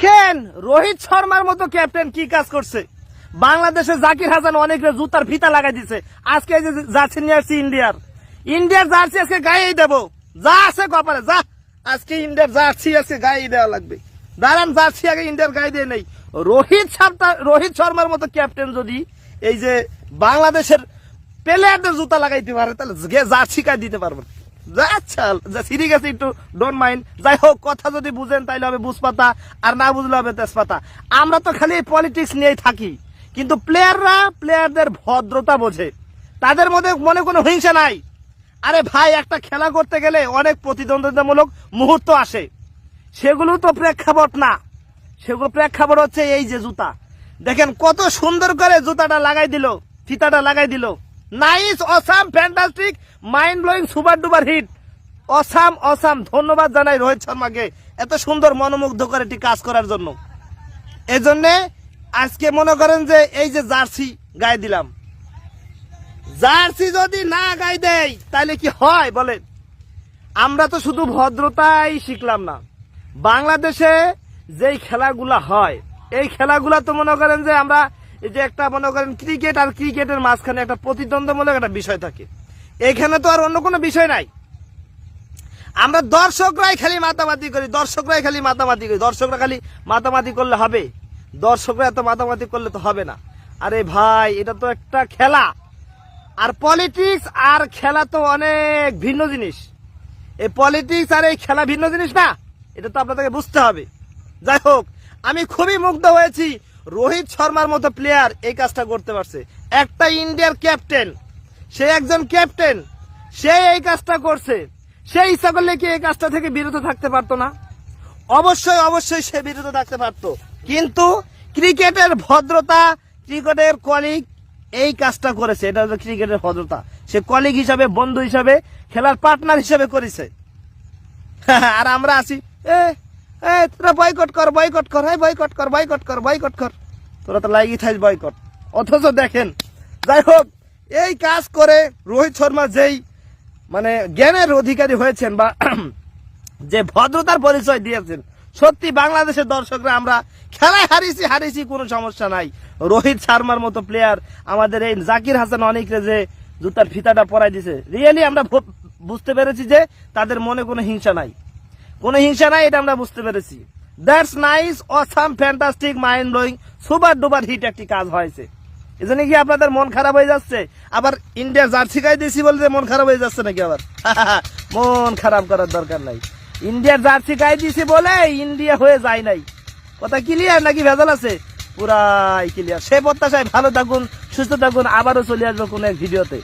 দেখেন রোহিত শর্মার মতো ক্যাপ্টেন কি কাজ করছে। বাংলাদেশে জাকির হাসান অনেক জুতার ফিতা লাগাই দিছে। আজকে এই যে জার্সি নিয়ে আসছি ইন্ডিয়ার জার্সি আজকে গায়েই দেবো, যা আছে কপালে যা। আজকে ইন্ডিয়ার জার্সি আজকে গায়ে দেওয়া লাগবে। দাঁড়ান, জার্সি আগে ইন্ডিয়ার গায়ে দিয়ে নেই। রোহিত শর্মার মতো ক্যাপ্টেন যদি এই যে বাংলাদেশের প্লেয়ারদের জুতা লাগাইতে পারে তাহলে জার্সি গায়ে দিতে পারবেন। আচ্ছা সিরিজ আছে, একটু ডোন্ট মাইন্ড। যাই হোক, কথা যদি বুঝেন তাইলে হবে বুঝপাতা, আর না বুঝলে হবে তেজপাতা। আমরা তো খালি পলিটিক্স নিয়েই থাকি, কিন্তু প্লেয়ারদের ভদ্রতা বোঝে, তাদের মধ্যে মনে কোনো হিংসা নাই। আরে ভাই, একটা খেলা করতে গেলে অনেক প্রতিদ্বন্দ্বিতামূলক মুহূর্ত আসে, সেগুলো তো প্রেক্ষাপট না। সেগুলো প্রেক্ষাপট হচ্ছে এই যে জুতা। দেখেন কত সুন্দর করে জুতাটা লাগাই দিল, ফিতাটা লাগাই দিল। Nice, awesome, fantastic, mind blowing, super duper hit. Awesome. ধন্যবাদ জানাই রোহিত শর্মাকে এত সুন্দর মনোমুগ্ধকর একটি কাজ করার জন্য। এজন্য আজকে মনে করেন যে এই যে জার্সি গায়ে দিলাম, জার্সি যদি না গায়ে দেয় তাহলে কি হয় বলেন? আমরা তো শুধু ভদ্রতাই শিখলাম না, বাংলাদেশে যেই খেলাগুলা হয় এই খেলাগুলা তো মনে করেন যে আমরা এই যে একটা মনে করেন ক্রিকেট আর ক্রিকেটের মাঝখানে একটা প্রতিদ্বন্দ্বমূলক একটা বিষয় থাকে। এখানে তো আর অন্য কোনো বিষয় নাই। আমরা দর্শকরাই খালি মাতামাতি করি। দর্শকরা খালি মাতামাতি করলে হবে? দর্শকরা এত মাতামাতি করলে তো হবে না। আরে ভাই, এটা তো একটা খেলা, আর পলিটিক্স আর খেলা তো অনেক ভিন্ন জিনিস। এই পলিটিক্স আর এই খেলা ভিন্ন জিনিস না, এটা তো আপনাদেরকে বুঝতে হবে। যাই হোক, আমি খুবই মুগ্ধ হয়েছি রোহিত শর্মার মতো প্লেয়ার এই কাজটা করতে পারছে। একটা ইন্ডিয়ার ক্যাপ্টেন, সে একজন ক্যাপ্টেন, সে এই কাজটা করছে। সে ইচ্ছা করলে কি এই কাজটা থেকে বিরত থাকতে পারতো না? অবশ্যই সে বিরত থাকতে পারতো, কিন্তু ক্রিকেটের ভদ্রতা, ক্রিকেটের কলিগ এই কাজটা করেছে। এটা হচ্ছে ক্রিকেটের ভদ্রতা। সে কলিগ হিসাবে, বন্ধু হিসাবে, খেলার পার্টনার হিসাবে করেছে। আর আমরা আছি তোরা বয়কট কর, তোরা তো লাগি থাইস বয়কট। অথচ দেখেন, যাই হোক, এই কাজ করে রোহিত শর্মা যেই মানে জ্ঞানের অধিকারী হয়েছেন বা যে ভদ্রতার পরিচয় দিয়েছেন, সত্যি বাংলাদেশের দর্শকরা আমরা খেলায় হারিয়েছি কোনো সমস্যা নাই। রোহিত শর্মার মতো প্লেয়ার আমাদের এই জাকির হাসান অনেকরে যে জুতার ফিতাটা পরাই দিছে, রিয়েলি আমরা বুঝতে পেরেছি যে তাদের মনে কোনো হিংসা নাই, এটা আমরা বুঝতে পেরেছি। That's nice, awesome, fantastic, mind blowing, super duper hit একটি কাজ হয়েছে। এজন্য কি আপনাদের মন খারাপ হয়ে যাচ্ছে? আবার ইন্ডিয়ার জার্সি গায়ে দিয়েছি বলতে মন খারাপ হয়ে যাচ্ছে নাকি? আবার মন খারাপ করার দরকার নাই। ইন্ডিয়ার জার্সি গায়ে দিয়েছি বলে ইন্ডিয়া হয়ে যায় নাই। কথা ক্লিয়ার নাকি ভেজাল আছে? পুরাই ক্লিয়ার। সে প্রত্যাশায় ভালো থাকুন, সুস্থ থাকুন, আবারও চলে আসবো কোনো এক ভিডিওতে।